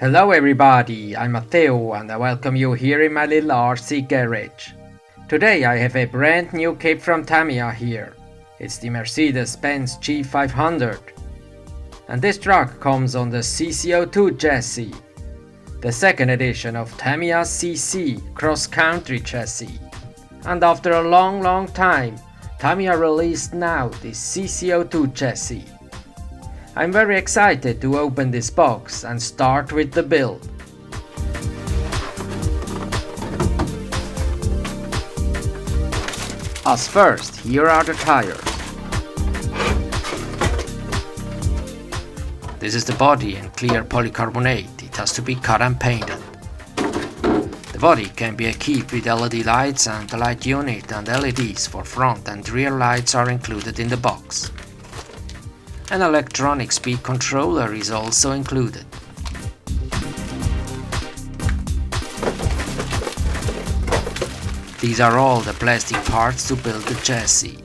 Hello everybody, I'm Matteo and I welcome you here in my little RC garage. Today I have a brand new kit from Tamiya here. It's the Mercedes-Benz G500. And this truck comes on the CC-02 chassis, the second edition of Tamiya's CC cross-country chassis. And after a long time, Tamiya released now the CC-02 chassis. I'm very excited to open this box and start with the build. As first, here are the tires. This is the body in clear polycarbonate. It has to be cut and painted. The body can be equipped with LED lights, and the light unit and LEDs for front and rear lights are included in the box. An electronic speed controller is also included. These are all the plastic parts to build the chassis.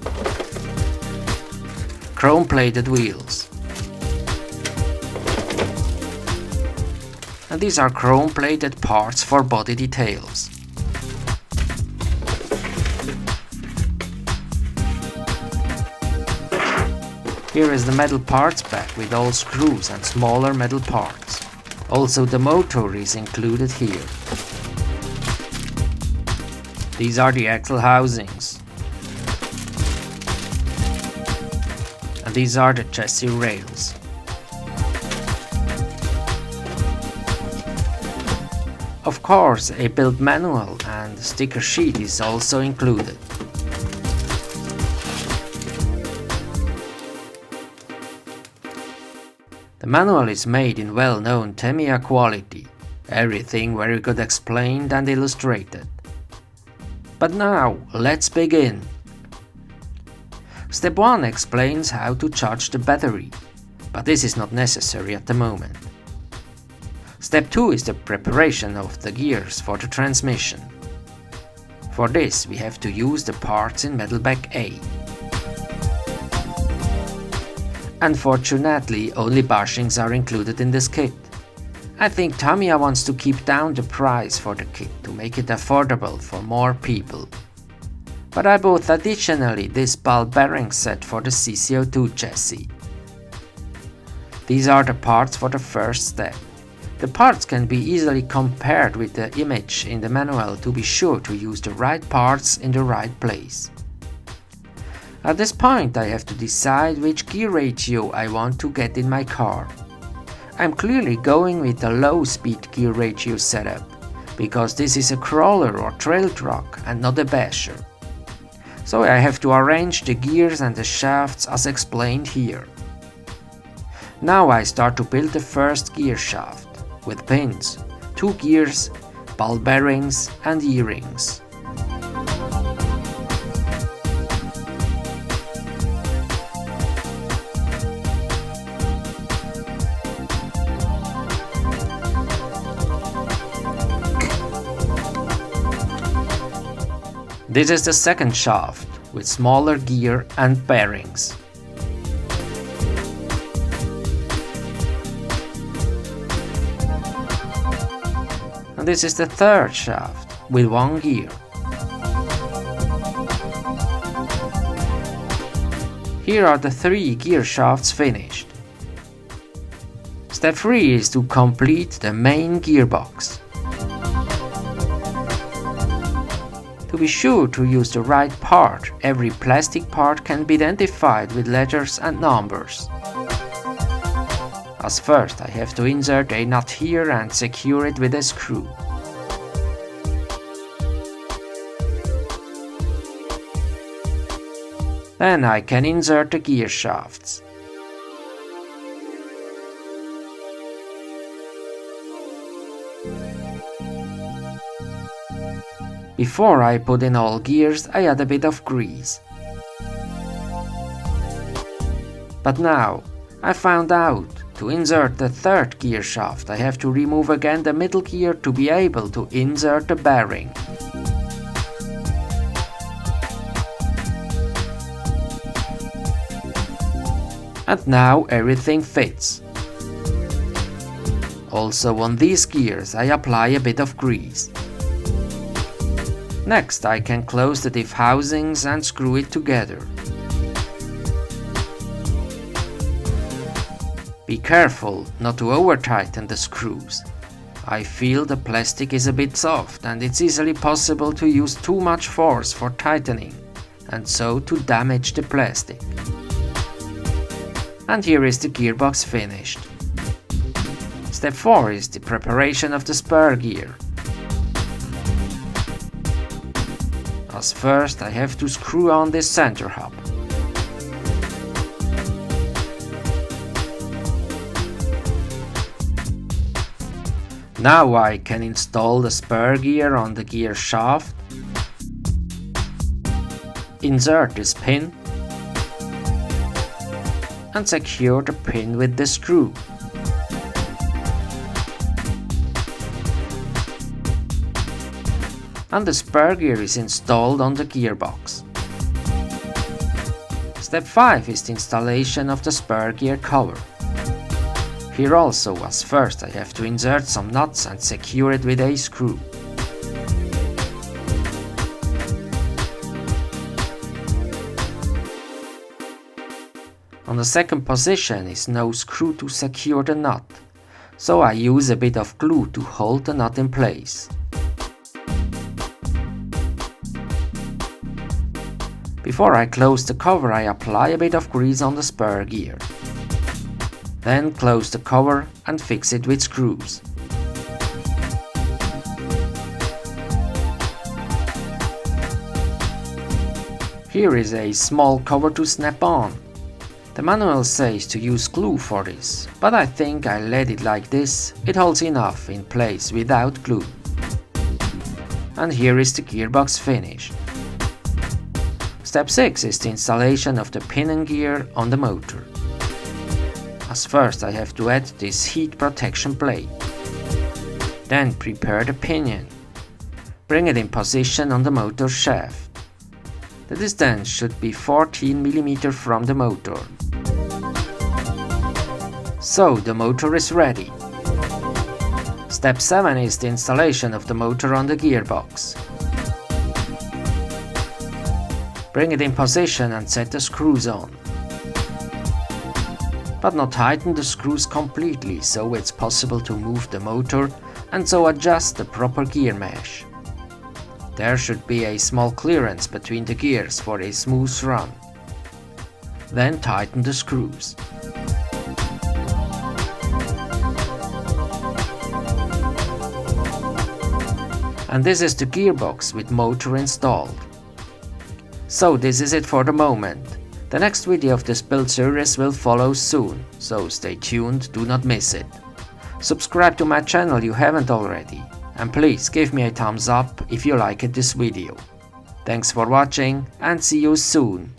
Chrome-plated wheels. And these are chrome-plated parts for body details. Here is the metal parts pack with all screws and smaller metal parts. Also the motor is included here. These are the axle housings. And these are the chassis rails. Of course, a build manual and sticker sheet is also included. The manual is made in well-known Tamiya quality, everything very good explained and illustrated. But now, let's begin. Step 1 explains how to charge the battery, but this is not necessary at the moment. Step 2 is the preparation of the gears for the transmission. For this, we have to use the parts in metal bag A. Unfortunately, only bushings are included in this kit. I think Tamiya wants to keep down the price for the kit to make it affordable for more people. But I bought additionally this ball bearing set for the CC-02 chassis. These are the parts for the first step. The parts can be easily compared with the image in the manual to be sure to use the right parts in the right place. At this point I have to decide which gear ratio I want to get in my car. I'm clearly going with a low speed gear ratio setup, because this is a crawler or trail truck and not a basher. So I have to arrange the gears and the shafts as explained here. Now I start to build the first gear shaft, with pins, 2 gears, ball bearings and E-rings. This is the second shaft, with smaller gear and bearings. And this is the third shaft, with 1 gear. Here are the 3 gear shafts finished. Step 3 is to complete the main gearbox. To be sure to use the right part, every plastic part can be identified with letters and numbers. As first, I have to insert a nut here and secure it with a screw. Then I can insert the gear shafts. Before I put in all gears, I add a bit of grease. But now, I found out, to insert the third gear shaft I have to remove again the middle gear to be able to insert the bearing. And now everything fits. Also on these gears I apply a bit of grease. Next I can close the diff housings and screw it together. Be careful not to over-tighten the screws. I feel the plastic is a bit soft and it's easily possible to use too much force for tightening and so to damage the plastic. And here is the gearbox finished. Step 4 is the preparation of the spur gear. As first I have to screw on this center hub. Now I can install the spur gear on the gear shaft, insert this pin, and secure the pin with the screw. And the spur gear is installed on the gearbox. Step 5 is the installation of the spur gear cover. Here also, as first I have to insert some nuts and secure it with a screw. On the second position is no screw to secure the nut, so I use a bit of glue to hold the nut in place. Before I close the cover I apply a bit of grease on the spur gear. Then close the cover and fix it with screws. Here is a small cover to snap on. The manual says to use glue for this, but I think I let it like this, it holds enough in place without glue. And here is the gearbox finished. Step 6 is the installation of the pinion gear on the motor. As first I have to add this heat protection plate. Then prepare the pinion. Bring it in position on the motor shaft. The distance should be 14 mm from the motor. So the motor is ready. Step 7 is the installation of the motor on the gearbox. Bring it in position and set the screws on. But not tighten the screws completely, so it's possible to move the motor and so adjust the proper gear mesh. There should be a small clearance between the gears for a smooth run. Then tighten the screws. And this is the gearbox with motor installed. So this is it for the moment. The next video of this build series will follow soon, so stay tuned, do not miss it. Subscribe to my channel if you haven't already, and please give me a thumbs up if you liked this video. Thanks for watching and see you soon.